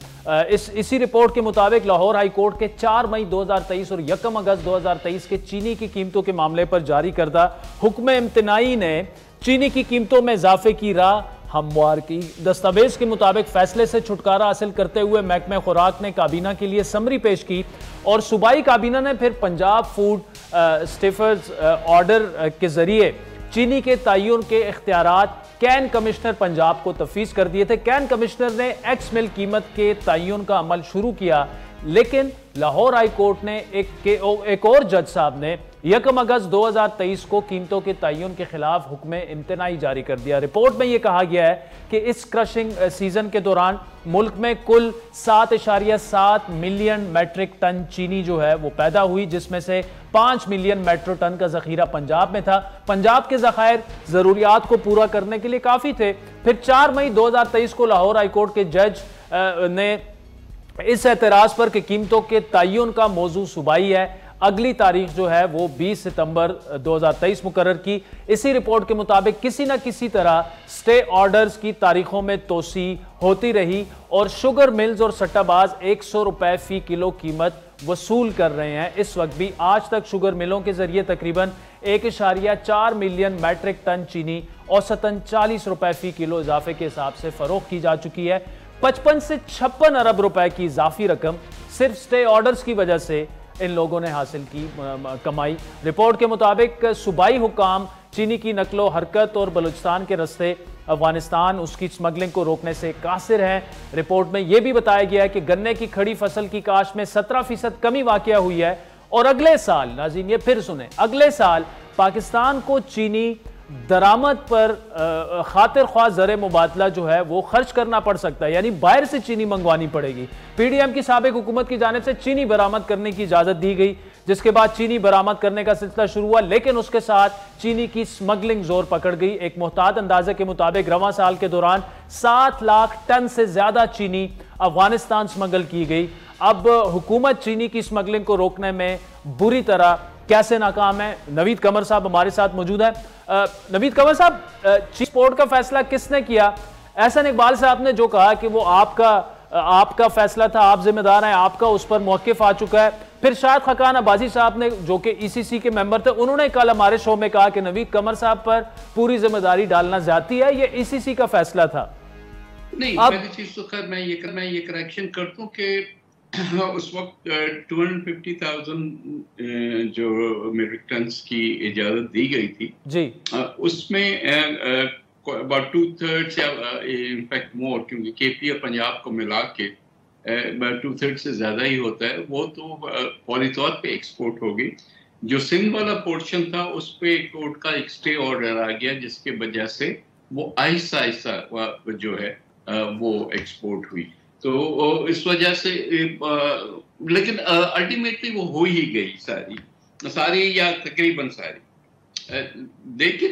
इसी रिपोर्ट के मुताबिक लाहौर हाई कोर्ट के 4 मई 2023 और 1 अगस्त 2023 के चीनी की कीमतों के मामले पर जारी करदा हुक्म इम्तनाई ने चीनी की कीमतों में इजाफे की राह हमवार की। दस्तावेज के मुताबिक फैसले से छुटकारा हासिल करते हुए महकमे खुराक ने काबीना के लिए समरी पेश की और सूबाई काबीना ने फिर पंजाब फूड स्टेफर्स ऑर्डर के जरिए चीनी के तयन के इख्तियारात कैन कमिश्नर पंजाब को तफवीज़ कर दिए थे। कैन कमिश्नर ने एक्स मिल कीमत के तयन का अमल शुरू किया, लेकिन लाहौर हाई कोर्ट ने एक और जज साहब ने 1 अगस्त 2023 को कीमतों के तयन के खिलाफ हुक्म इम्तनाई जारी कर दिया। रिपोर्ट में यह कहा गया है कि इस क्रशिंग सीजन के दौरान मुल्क में कुल 7.7 मिलियन मैट्रिक टन चीनी जो है वो पैदा हुई, जिसमें से 5 मिलियन मैट्रिक टन का जखीरा पंजाब में था। पंजाब के ज़खायर ज़रूरियात को पूरा करने के लिए काफ़ी थे। फिर 4 मई 2023 को लाहौर हाई कोर्ट के जज ने इस एतराज़ पर कि कीमतों के तयन का मौजू सूबाई है, अगली तारीख जो है वो 20 सितंबर 2023 मुकर्रर की। इसी रिपोर्ट के मुताबिक किसी न किसी तरह स्टे ऑर्डर्स की तारीखों में तोसी होती रही और शुगर मिल्स और सट्टाबाज 100 रुपए फी किलो कीमत वसूल कर रहे हैं। इस वक्त भी आज तक शुगर मिलों के जरिए तकरीबन 1.4 मिलियन मैट्रिक टन चीनी औसतन 40 रुपए फी किलो इजाफे के हिसाब से फरोख्त की जा चुकी है। 55 से 56 अरब रुपए की इजाफी रकम सिर्फ स्टे ऑर्डर्स की वजह से इन लोगों ने हासिल की कमाई। रिपोर्ट के मुताबिक सूबाई हुकाम चीनी की नकलो हरकत और बलूचिस्तान के रस्ते अफगानिस्तान उसकी स्मगलिंग को रोकने से कासिर हैं। रिपोर्ट में यह भी बताया गया है कि गन्ने की खड़ी फसल की काश्त में 17% कमी वाक़या हुई है और अगले साल, नाज़रीन ये फिर सुने, अगले साल पाकिस्तान को चीनी दरामद पर खातिर ख्वाह ज़र मुबादला जो है वो खर्च करना पड़ सकता है, यानी बाहर से चीनी मंगवानी पड़ेगी। पीडीएम की साबिक हुकूमत की जानिब से चीनी बरामद करने की इजाज़त दी गई, जिसके बाद चीनी बरामद करने का सिलसिला शुरू हुआ, लेकिन उसके साथ चीनी की स्मगलिंग जोर पकड़ गई। एक मुहतात अंदाजे के मुताबिक रवां साल के दौरान 7 लाख टन से ज्यादा चीनी अफगानिस्तान स्मगल की गई। अब हुकूमत चीनी की स्मगलिंग को रोकने में बुरी तरह कैसे नाकाम है? नवीद कंवर साहब हमारे साथ मौजूद है। नवीद कंवर साहब, चीनी एक्सपोर्ट का फैसला किसने किया? एहसन इकबाल साहब ने जो कहा कि वो आपका फैसला था, आप जिम्मेदार हैं, आपका उस पर मौक़िफ़ आ चुका है। फिर शायद खकान अब्बासी साहब ने, जो कि ईसीसी के मेंबर थे, उन्होंने कल हमारे शो में कहा कि नवीद कंवर साहब पर पूरी जिम्मेदारी डालना ज्यादती है, ये ईसीसी का फैसला था। नहीं, पहली चीज तो खैर मैं ये करेक्शन कर दूं कि उस वक्त 250,000 जो मेट्रिक टन्स की इजाजत दी गई थी जी, उसमें about 2/3 या इनफैक्ट मोर, क्योंकि केपी और पंजाब को मिला के 2/3 से ज्यादा ही होता है, वो तो फौरी तौर पे एक्सपोर्ट होगी। जो सिंध वाला पोर्शन था उस पे कोर्ट का एक स्टे ऑर्डर आ गया, जिसके वजह से वो आहिस्ता आहिस्ता जो है वो एक्सपोर्ट हुई। तो इस वजह से लेकिन अल्टीमेटली वो हो ही गई सारी या तकरीबन सारी। लेकिन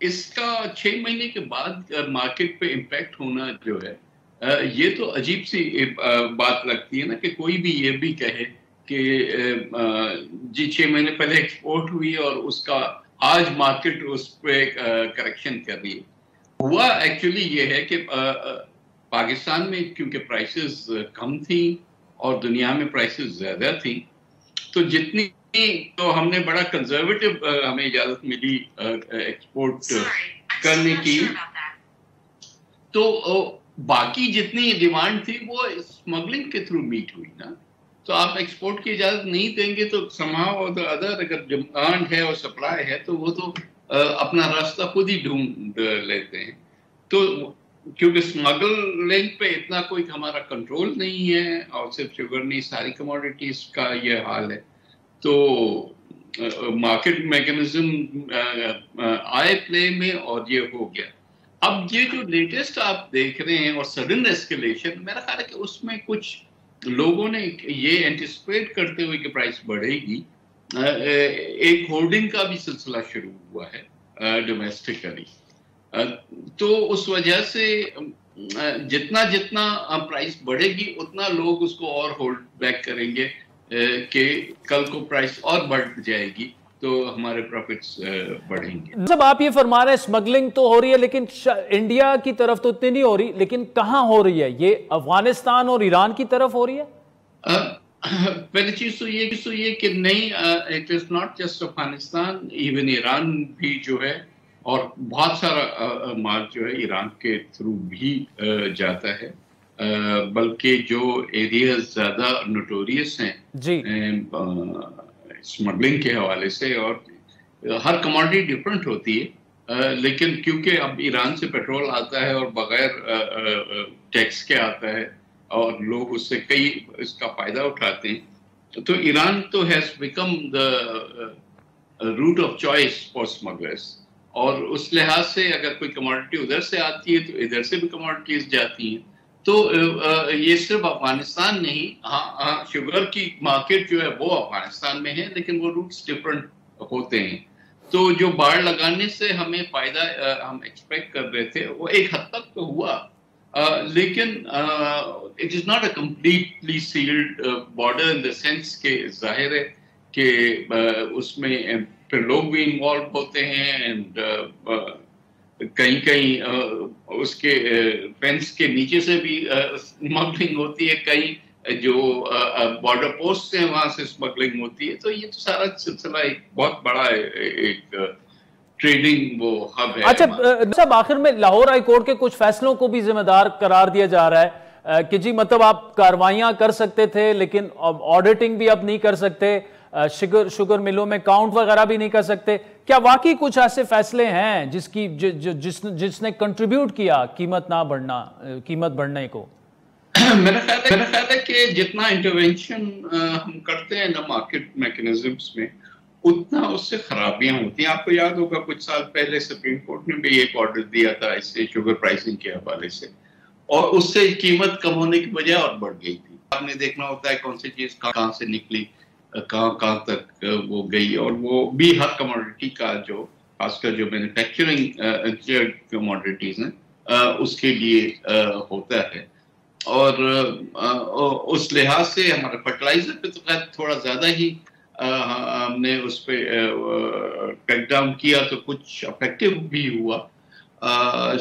इसका 6 महीने के बाद मार्केट पे इम्पैक्ट होना जो है, ये तो अजीब सी बात लगती है ना, कि कोई भी ये भी कहे कि जी 6 महीने पहले एक्सपोर्ट हुई और उसका आज मार्केट उस पर करेक्शन कर रही है। हुआ एक्चुअली ये है कि पाकिस्तान में क्योंकि प्राइसेस कम थी और दुनिया में प्राइसेस ज्यादा थी, तो तो हमने बड़ा कंजर्वेटिव हमें इजाजत मिली एक्सपोर्ट करने की, तो बाकी जितनी डिमांड थी वो स्मगलिंग के थ्रू मीट हुई ना। तो आप एक्सपोर्ट की इजाजत नहीं देंगे तो somehow or the other अगर डिमांड है और सप्लाई है तो वो तो अपना रास्ता खुद ही ढूंढ लेते हैं। तो क्योंकि स्मगलिंग पे इतना कोई हमारा कंट्रोल नहीं है और सिर्फ शुगर नहीं, सारी कमोडिटीज का ये हाल है, तो मार्केट मैकेनिज्म आए प्ले में और ये हो गया। अब ये जो लेटेस्ट आप देख रहे हैं और सडन एस्केलेशन, मेरा ख्याल है कि उसमें कुछ लोगों ने ये एंटिसिपेट करते हुए कि प्राइस बढ़ेगी, एक होर्डिंग का भी सिलसिला शुरू हुआ है डोमेस्टिकली। तो उस वजह से जितना जितना प्राइस बढ़ेगी उतना लोग उसको और होल्ड बैक करेंगे कि कल को प्राइस और बढ़ जाएगी तो हमारे प्रॉफिट्स बढ़ेंगे। जब आप ये फरमा रहे हैं स्मगलिंग तो हो रही है, लेकिन इंडिया की तरफ तो इतनी नहीं हो रही, लेकिन कहाँ हो रही है? ये अफगानिस्तान और ईरान की तरफ हो रही है? पहली चीज तो ये कि नहीं, it is not just Afghanistan, even Iran भी जो है, और बहुत सारा माल जो है ईरान के थ्रू भी जाता है, बल्कि जो एरियाज ज्यादा नोटोरियस हैं जी स्मगलिंग के हवाले से, और हर कमोडिटी डिफरेंट होती है, लेकिन क्योंकि अब ईरान से पेट्रोल आता है और बगैर टैक्स के आता है और लोग उससे कई इसका फायदा उठाते हैं, तो ईरान तो has become the route of choice for smugglers. और उस लिहाज से अगर कोई कमोडिटी उधर से आती है तो इधर से भी कमोडिटीज जाती हैं। तो ये सिर्फ अफगानिस्तान नहीं, हाँ शुगर की मार्केट जो है वो अफगानिस्तान में है, लेकिन वो रूट्स डिफरेंट होते हैं। तो जो बाड़ लगाने से हमें फायदा हम एक्सपेक्ट कर रहे थे वो एक हद तक तो हुआ, लेकिन it is not a completely sealed border in the sense के जाहिर है कि उसमें फिर लोग भी इन्वॉल्व होते हैं एंड कहीं कहीं उसके फेंस के नीचे से भी स्मगलिंग होती है, कहीं जो बॉर्डर पोस्ट हैं वहां से स्मगलिंग होती है। तो ये तो सारा सिलसिला एक बहुत बड़ा एक ट्रेडिंग वो हब है। अच्छा, आखिर में लाहौर हाई कोर्ट के कुछ फैसलों को भी जिम्मेदार करार दिया जा रहा है कि जी मतलब आप कार्रवाइयां कर सकते थे लेकिन ऑडिटिंग भी अब नहीं कर सकते, शुगर मिलों में काउंट वगैरह भी नहीं कर सकते। क्या वाकई कुछ ऐसे फैसले हैं जिसने कंट्रीब्यूट किया कीमत बढ़ने को? मेरा ख्याल है कि जितना इंटरवेंशन हम करते हैं ना मार्केट मैकेनिज्म्स में, उतना उससे खराबियां होती हैं। आपको याद होगा कुछ साल पहले सुप्रीम कोर्ट ने भी एक ऑर्डर दिया था इससे शुगर प्राइसिंग के हवाले से, और उससे कीमत कम होने की वजह और बढ़ गई थी। आपने देखना होता है कौन सी चीज कहाँ से निकली, कहाँ तक वो गई, और वो भी हर कमोडिटी का जो खासकर जो मैन्युफैक्चरिंग कमोडिटीज हैं उसके लिए होता है। और उस लिहाज से हमारे फर्टिलाइजर पे तो खैर थोड़ा ज्यादा ही हमने उस पर कट डाउन किया तो कुछ अफेक्टिव भी हुआ,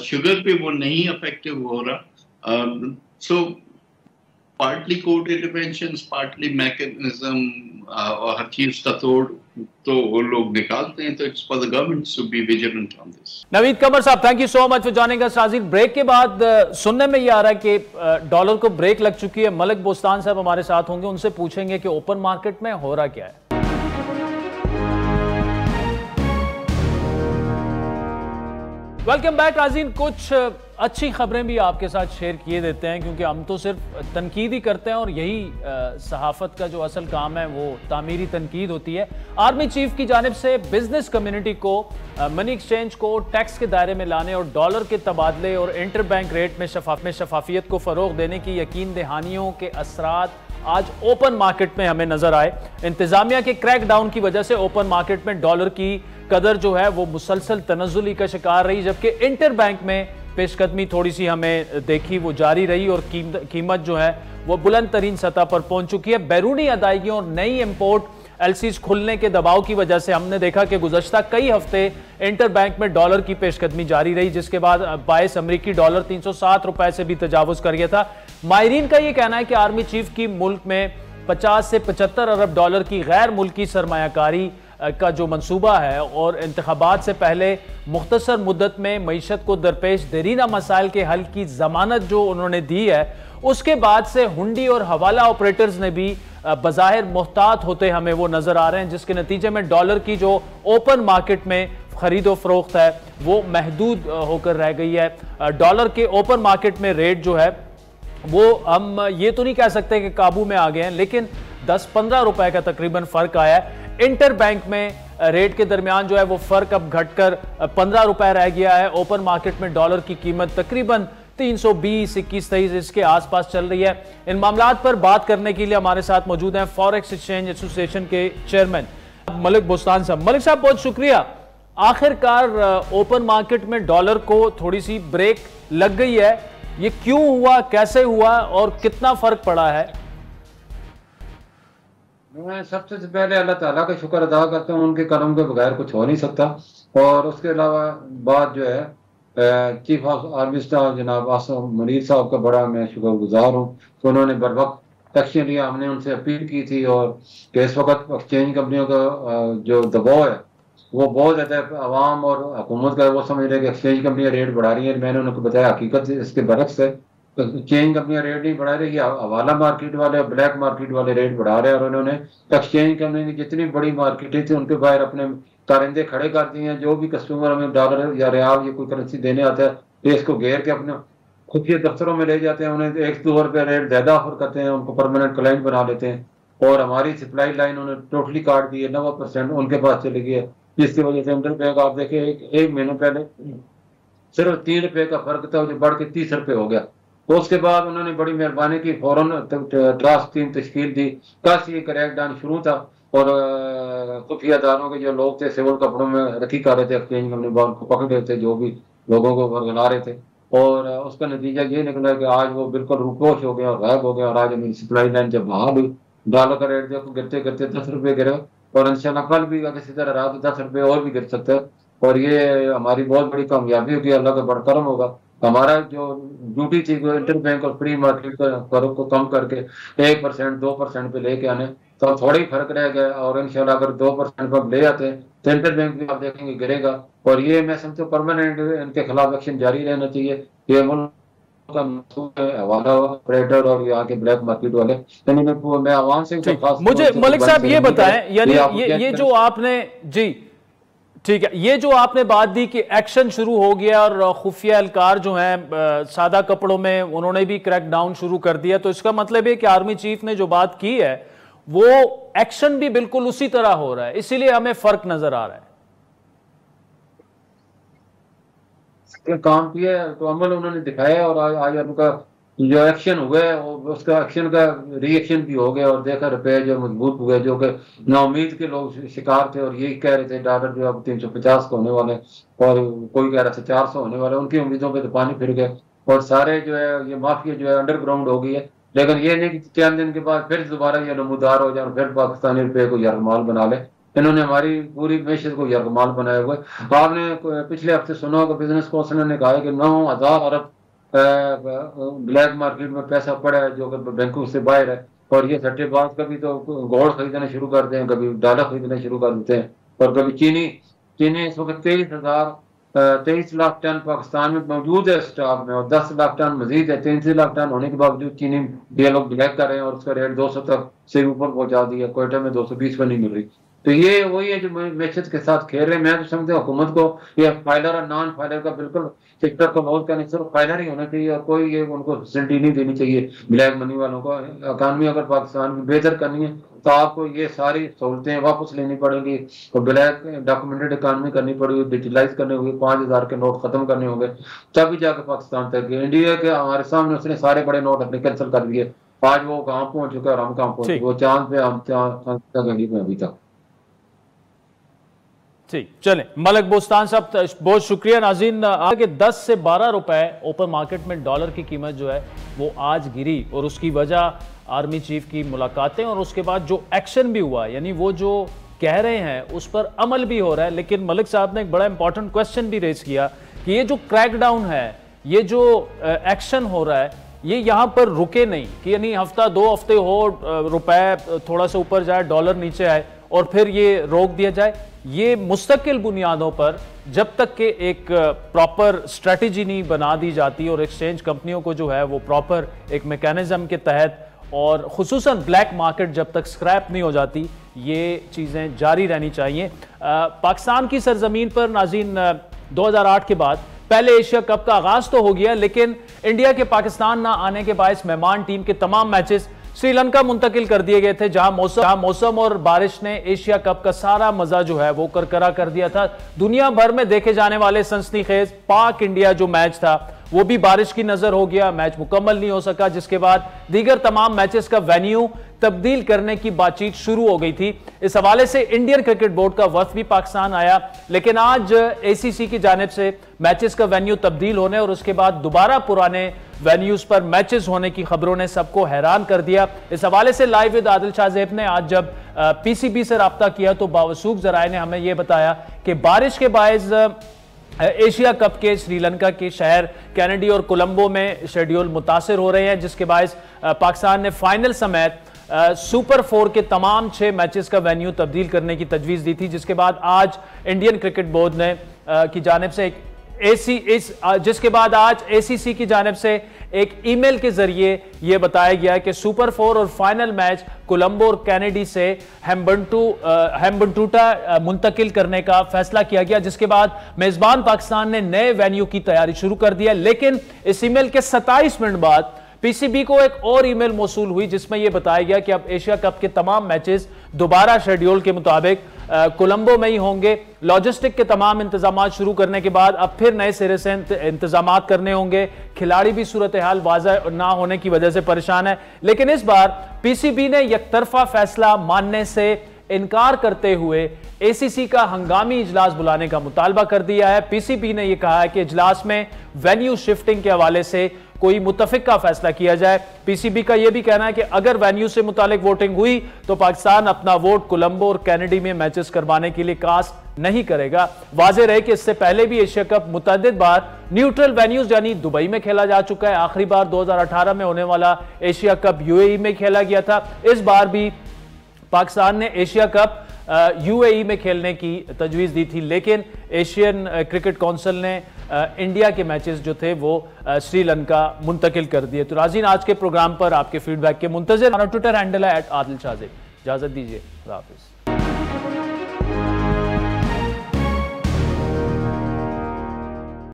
शुगर पे वो नहीं अफेक्टिव हो रहा। So partly court interventions, partly mechanism, और हर चीज का तोड़ तो वो लोग निकालते हैं। तो it's for the government to be vigilant on this. Naveed Qamar साहब, thank you so much for joining us. नाज़रीन, ब्रेक के बाद सुनने में ये आ रहा है कि डॉलर को ब्रेक लग चुकी है। मलिक बोस्तान साहब हमारे साथ होंगे, उनसे पूछेंगे कि ओपन मार्केट में हो रहा क्या है। वेलकम बैक नाज़रीन। कुछ अच्छी खबरें भी आपके साथ शेयर किए देते हैं, क्योंकि हम तो सिर्फ तनकीद ही करते हैं और यही सहाफ़त का जो असल काम है वो तामीरी तनकीद होती है। आर्मी चीफ की जानिब से बिजनेस कम्युनिटी को मनी एक्सचेंज को टैक्स के दायरे में लाने और डॉलर के तबादले और इंटर बैंक रेट में शफाफियत को फ़रोग देने की यकीन दहानियों के असरात आज ओपन मार्केट में हमें नजर आए। इंतजामिया के क्रैक डाउन की वजह से ओपन मार्केट में डॉलर की कदर जो है वो मुसलसल तनज़्ज़ुली का शिकार रही, जबकि इंटर बैंक में पेशकदमी थोड़ी सी हमें देखी वो जारी रही और कीमत जो है वो बुलंद तरीन सतह पर पहुंच चुकी है। बैरूनी अदायगियों और नई इंपोर्ट एलसीज खुलने के दबाव की वजह से हमने देखा कि गुज़श्ता कई हफ्ते इंटर बैंक में डॉलर की पेशकदमी जारी रही, जिसके बाद बायस अमरीकी डॉलर 307 रुपए से भी तजावुज कर गया था। माहिरीन का यह कहना है कि आर्मी चीफ की मुल्क में 50 से 75 अरब डॉलर की गैर मुल्की सरमायाकारी का जो मंसूबा है और इंतखाबात से पहले मुख्तसर मुद्दत में मईशत को दरपेश देरीना मसाइल के हल की जमानत जो उन्होंने दी है, उसके बाद से हुंडी और हवाला ऑपरेटर्स ने भी बज़ाहिर मुहतात होते हमें वो नजर आ रहे हैं, जिसके नतीजे में डॉलर की जो ओपन मार्केट में खरीदो फरोख्त है वो महदूद होकर रह गई है। डॉलर के ओपन मार्केट में रेट जो है वो हम ये तो नहीं कह सकते कि काबू में आ गए हैं, लेकिन 10-15 रुपए का तकरीबन फर्क आया है। इंटर बैंक में रेट के दरमियान जो है वो फर्क अब घटकर 15 रुपए रह गया है। ओपन मार्केट में डॉलर की कीमत तकरीबन 320, 21, 23 इसके आसपास चल रही है। इन मामलात पर बात करने के लिए हमारे साथ मौजूद हैं फॉरेक्स एक्सचेंज एसोसिएशन के चेयरमैन मलिक बोस्तान साहब। मलिक साहब बहुत शुक्रिया। आखिरकार ओपन मार्केट में डॉलर को थोड़ी सी ब्रेक लग गई है, ये क्यों हुआ, कैसे हुआ और कितना फर्क पड़ा है? मैं सबसे पहले अल्लाह ताला का शुक्र अदा करता हूँ, उनके करम के बगैर कुछ हो नहीं सकता। और उसके अलावा बात जो है चीफ ऑफ आर्मी स्टाफ जनाब आसम मनीर साहब का बड़ा मैं शुक्रगुजार हूँ कि उन्होंने बर वक्त एक्शन लिया। हमने उनसे अपील की थी और इस वक्त एक्सचेंज कंपनियों का जो दबाव है वो बहुत ज़्यादा आवाम और हुकूमत का, वो समझ रहे कि एक्सचेंज कंपनियाँ रेट बढ़ा रही हैं। मैंने उनको बताया हकीकत इसके बरक्स है, एक्सचेंज कंपनियाँ रेट नहीं बढ़ा रही, हवाला मार्केट वाले ब्लैक मार्केट वाले रेट बढ़ा रहे हैं। और उन्होंने एक्सचेंज कंपनी की जितनी बड़ी मार्केटें थी उनके बाहर अपने कारिंदे खड़े कर दिए हैं। जो भी कस्टमर हमें डॉलर या रियाल या कोई करेंसी देने आता है ये इसको घेर के अपने खुफिया दफ्तरों में ले जाते हैं, उन्हें 1-2 रुपये रेट ज़्यादा ऑफर करते हैं, उनको परमानेंट क्लाइंट बना लेते हैं। और हमारी सप्लाई लाइन उन्हें टोटली काट दी है, 90% उनके पास चली गई है, जिसकी वजह से इंटर बैंक आप देखें एक महीने पहले सिर्फ 3 रुपये का फर्क था जो बढ़ के 30 रुपये हो गया। तो उसके बाद उन्होंने बड़ी मेहरबानी की, फौरन टास्क टीम तश्कील दी। कल ये क्रैकडाउन शुरू था और खुफिया दारों के जो लोग थे सिविल कपड़ों में रखी कर रहे थे, एक्सचेंज कंपनी को पकड़ रहे थे, जो भी लोगों को वर्गला रहे थे। और उसका नतीजा ये निकला कि आज वो बिल्कुल रुपोश हो गया और गायब हो गया। और आज हमारी सप्लाई लाइन जब बहाल हुई, डॉलर का रेट देखो गिरते गिरते 10 रुपये गिरे और इंशाल्लाह कल भी अगर इसी तरह रहा तो 10 रुपये और भी गिर सकता है। और ये हमारी बहुत बड़ी कामयाबी होगी, अल्लाह का बड़ा करम होगा। हमारा जो ड्यूटी थी इंटर बैंक और फ्री मार्केट को कम करके 1%, 2% पे लेके आने, तो थोड़ा ही फर्क रह गया। और इंशाल्लाह अगर 2% पर ले आते हैं तो इंटर बैंक भी आप देखेंगे गिरेगा। और ये मैं समझता हूँ परमानेंट इनके खिलाफ एक्शन जारी रहना चाहिए। ये हवाला ऑपरेटर और यहाँ के ब्लैक मार्केट वाले, मैं आवाम से मुझे मलिक साहब ये बताएं, यानी ये जो आपने जी ठीक है, ये जो आपने बात दी कि एक्शन शुरू हो गया और खुफिया एहलकार जो हैं सादा कपड़ों में उन्होंने भी क्रैकडाउन शुरू कर दिया, तो इसका मतलब है कि आर्मी चीफ ने जो बात की है वो एक्शन भी बिल्कुल उसी तरह हो रहा है, इसीलिए हमें फर्क नजर आ रहा है। काम किया तो अमल उन्होंने दिखाया और आज उनका जो एक्शन हुआ है उसका एक्शन का रिएक्शन भी हो गया। और देखा रुपये जो मजबूत हुए, जो कि नाउमीद के लोग शिकार थे और यही कह रहे थे डॉलर जो अब 350 का होने वाले और कोई कह रहा था 400 होने वाले, उनकी उम्मीदों पे तो पानी फिर गए और सारे जो है ये माफिया जो है अंडरग्राउंड हो गई है। लेकिन ये नहीं कि चंद दिन के बाद फिर दोबारा ये नमूदार हो जाए, फिर पाकिस्तानी रुपये को यरगमाल बना ले। इन्होंने हमारी पूरी मैशत को यरगमाल बनाए हुए। आपने पिछले हफ्ते सुना होगा बिजनेस कौंसिल ने कहा कि 9,000 अरब ब्लैक मार्केट में पैसा पड़ा है जो कि बैंकों से बाहर है। और ये सट्टेबाज कभी तो गोल्ड खरीदना शुरू कर दें, कभी डॉलर खरीदना शुरू कर देते हैं। और कभी चीनी इस वक्त 23 लाख टन पाकिस्तान में मौजूद है स्टॉक में और 10 लाख टन मजीद है। 33 लाख टन होने के बावजूद चीनी ये लोग ब्लैक कर रहे हैं और उसका रेट 200 तक से ऊपर पहुंचा दिया। कोयटा में 220 पर नहीं मिल रही। तो ये वही है जो मैशत के साथ खेल रहे हैं। मैं तो समझता हूँ हुकूमत को ये फाइलर और नॉन फाइलर का बिल्कुल सेक्टर को बहुत करने, सिर्फ फाइलर ही होना चाहिए और कोई ये उनको फैसिलिटी नहीं देनी चाहिए ब्लैक मनी वालों को। इकानमी अगर पाकिस्तान की बेहतर करनी है तो आपको ये सारी सहूलतें वापस लेनी पड़ेंगी और ब्लैक डॉक्यूमेंटेड इकानमी करनी पड़ेगी, डिजिटलाइज करने होंगे, 5,000 के नोट खत्म करने होंगे, तभी जाकर पाकिस्तान तक। इंडिया के हमारे सामने उसने सारे बड़े नोट अपने कैंसिल कर दिए। आज वो कहाँ पहुंच चुका है और हम कहाँ पहुंचे, वो चांद पे, हम चांद अभी तक। ठीक, चलें मलिक बोस्तान साहब बहुत शुक्रिया। नाज़रीन, आगे 10 से 12 रुपए ओपन मार्केट में डॉलर की कीमत जो है वो आज गिरी और उसकी वजह आर्मी चीफ की मुलाकातें और उसके बाद जो एक्शन भी हुआ, यानी वो जो कह रहे हैं उस पर अमल भी हो रहा है। लेकिन मलिक साहब ने एक बड़ा इंपॉर्टेंट क्वेश्चन भी रेज किया कि ये जो क्रैकडाउन है, ये जो एक्शन हो रहा है, ये यहाँ पर रुके नहीं कि यानी हफ्ता 2 हफ्ते हो, रुपए थोड़ा सा ऊपर जाए, डॉलर नीचे आए और फिर ये रोक दिया जाए। ये मुस्तकिल बुनियादों पर जब तक के एक प्रॉपर स्ट्रेटेजी नहीं बना दी जाती और एक्सचेंज कंपनियों को जो है वो प्रॉपर एक मैकेनिज्म के तहत और खुसूसन ब्लैक मार्केट जब तक स्क्रैप नहीं हो जाती, ये चीज़ें जारी रहनी चाहिए। पाकिस्तान की सरजमीन पर नाज़रीन 2008 के बाद पहले एशिया कप का आगाज तो हो गया, लेकिन इंडिया के पाकिस्तान ना आने के बायस मेहमान टीम के तमाम मैचेस श्रीलंका मुंतकिल कर दिए गए थे, जहां मौसम और बारिश ने एशिया कप का सारा मजा जो है वो करकरा कर दिया था। दुनिया भर में देखे जाने वाले सनसनीखेज पाक इंडिया जो मैच था वो भी बारिश की नजर हो गया, मैच मुकम्मल नहीं हो सका, जिसके बाद दीगर तमाम मैचेस का वेन्यू तब्दील करने की बातचीत शुरू हो गई थी। इस हवाले से इंडियन क्रिकेट बोर्ड का वफ्द भी पाकिस्तान आया, लेकिन आज एसीसी की जानिब से मैचेस का वेन्यू तब्दील होने और उसके बाद दोबारा पुराने वेन्यूज पर मैचेस होने की खबरों ने सबको हैरान कर दिया। इस हवाले से लाइव विद आदिल शाहजेब ने आज जब पीसीबी से राब्ता किया तो बावसूख जराए ने हमें यह बताया कि बारिश के बायस एशिया कप के श्रीलंका के शहर कैनेडी और कोलंबो में शेड्यूल मुतासिर हो रहे हैं, जिसके बायस पाकिस्तान ने फाइनल समेत सुपर 4 के तमाम 6 मैचेस का वेन्यू तब्दील करने की तजवीज दी थी, जिसके बाद आज इंडियन क्रिकेट बोर्ड ने की जानिब से जिसके बाद आज एसीसी की जानिब से एक ईमेल के जरिए यह बताया गया कि सुपर 4 और फाइनल मैच कोलंबो और कैनेडी से हेम्बनटूटा मुंतकिल करने का फैसला किया गया, जिसके बाद मेजबान पाकिस्तान ने नए वेन्यू की तैयारी शुरू कर दिया। लेकिन इस ईमेल के 27 मिनट बाद पीसीबी को एक और ईमेल मौसूल हुई जिसमें यह बताया गया कि अब एशिया कप के तमाम मैचेस दोबारा शेड्यूल के मुताबिक कोलंबो में ही होंगे। लॉजिस्टिक के तमाम इंतजाम शुरू करने के बाद अब फिर नए सिरे से इंतजाम करने होंगे। खिलाड़ी भी सूरत हाल वाज़ह ना होने की वजह से परेशान है, लेकिन इस बार पीसीबी ने यकतरफा फैसला मानने से इनकार करते हुए एसीसी का हंगामी इजलास बुलाने का मुतालबा कर दिया है। पीसीबी ने यह कहा है कि इजलास में वेन्यू शिफ्टिंग के हवाले से कोई मुतफिक का फैसला किया जाए। पीसीबी का यह भी कहना है कि अगर वेन्यू से मुतालिक वोटिंग हुई तो पाकिस्तान अपना वोट कोलंबो और कैनेडी में मैचेस करवाने के लिए कास्ट नहीं करेगा। वाज़ेह रहे कि इससे पहले भी एशिया कप मुतअद्दिद बार न्यूट्रल वेन्यूज यानी दुबई में खेला जा चुका है। आखिरी बार 2018 में होने वाला एशिया कप यूएई में खेला गया था। इस बार भी पाकिस्तान ने एशिया कप यूएई में खेलने की तजवीज दी थी, लेकिन एशियन क्रिकेट काउंसिल ने इंडिया के मैचेस जो थे वो श्रीलंका मुंतकिल कर दिए। तो नाज़रीन, आज के प्रोग्राम पर आपके फीडबैक के मुंतज़िर। हमारा ट्विटर हैंडल है @आदिल शाहजेब। इजाजत दीजिए, खुदा हाफिज़।